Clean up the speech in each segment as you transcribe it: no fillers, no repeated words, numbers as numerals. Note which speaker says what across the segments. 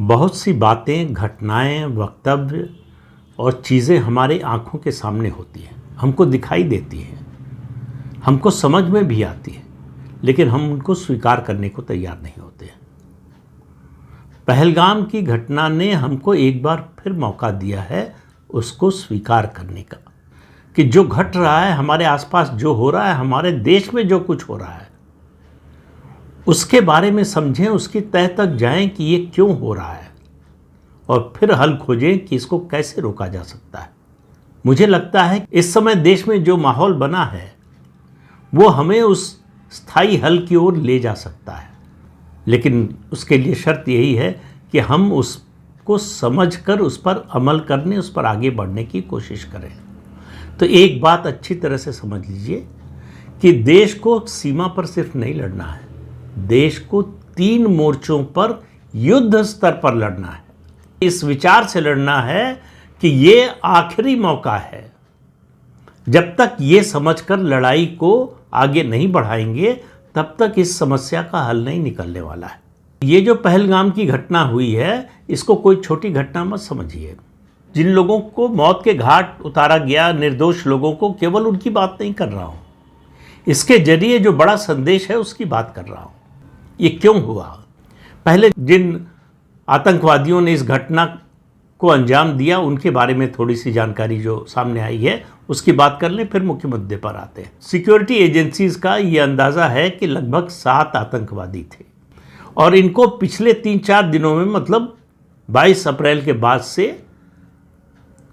Speaker 1: बहुत सी बातें, घटनाएं, वक्तव्य और चीज़ें हमारे आँखों के सामने होती हैं, हमको दिखाई देती हैं, हमको समझ में भी आती है, लेकिन हम उनको स्वीकार करने को तैयार नहीं होते हैं। पहलगाम की घटना ने हमको एक बार फिर मौका दिया है उसको स्वीकार करने का, कि जो घट रहा है, हमारे आसपास जो हो रहा है, हमारे देश में जो कुछ हो रहा है, उसके बारे में समझें, उसकी तह तक जाएं कि ये क्यों हो रहा है और फिर हल खोजें कि इसको कैसे रोका जा सकता है। मुझे लगता है इस समय देश में जो माहौल बना है वो हमें उस स्थायी हल की ओर ले जा सकता है, लेकिन उसके लिए शर्त यही है कि हम उसको समझकर उस पर अमल करने, उस पर आगे बढ़ने की कोशिश करें। तो एक बात अच्छी तरह से समझ लीजिए कि देश को सीमा पर सिर्फ नहीं लड़ना है, देश को 3 मोर्चों पर युद्ध स्तर पर लड़ना है। इस विचार से लड़ना है कि ये आखिरी मौका है। जब तक ये समझकर लड़ाई को आगे नहीं बढ़ाएंगे तब तक इस समस्या का हल नहीं निकलने वाला है। ये जो पहलगाम की घटना हुई है, इसको कोई छोटी घटना मत समझिए। जिन लोगों को मौत के घाट उतारा गया, निर्दोष लोगों को, केवल उनकी बात नहीं कर रहा हूँ, इसके जरिए जो बड़ा संदेश है उसकी बात कर रहा हूँ। ये क्यों हुआ? पहले जिन आतंकवादियों ने इस घटना को अंजाम दिया उनके बारे में थोड़ी सी जानकारी जो सामने आई है उसकी बात कर लें, फिर मुख्य मुद्दे पर आते हैं। सिक्योरिटी एजेंसीज का ये अंदाज़ा है कि लगभग 7 आतंकवादी थे और इनको पिछले 3-4 दिनों में, मतलब 22 अप्रैल के बाद से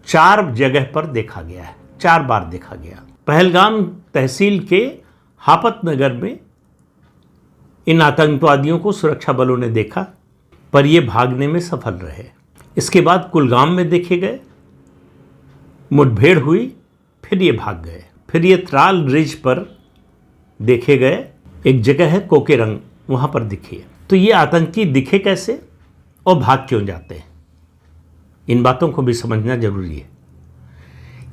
Speaker 1: 4 जगह पर देखा गया है, 4 बार देखा गया। पहलगाम तहसील के हापत नगर में इन आतंकवादियों को सुरक्षा बलों ने देखा, पर ये भागने में सफल रहे। इसके बाद कुलगाम में देखे गए, मुठभेड़ हुई, फिर ये भाग गए। फिर ये त्राल रिज पर देखे गए, एक जगह है कोकेरंग, वहाँ पर दिखे। तो ये आतंकी दिखे कैसे और भाग क्यों जाते हैं, इन बातों को भी समझना जरूरी है।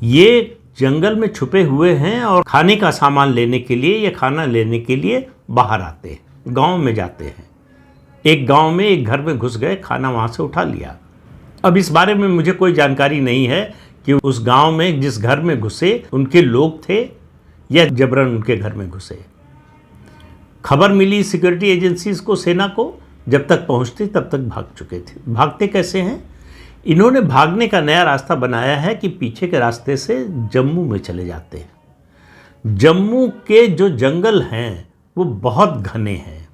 Speaker 1: ये जंगल में छुपे हुए हैं और खाने का सामान लेने के लिए या खाना लेने के लिए बाहर आते हैं, गांव में जाते हैं। एक गांव में एक घर में घुस गए, खाना वहां से उठा लिया। अब इस बारे में मुझे कोई जानकारी नहीं है कि उस गांव में जिस घर में घुसे उनके लोग थे या जबरन उनके घर में घुसे। खबर मिली सिक्योरिटी एजेंसीज को, सेना को, जब तक पहुंचते तब तक भाग चुके थे। भागते कैसे हैं? इन्होंने भागने का नया रास्ता बनाया है कि पीछे के रास्ते से जम्मू में चले जाते हैं। जम्मू के जो जंगल हैं वो बहुत घने हैं,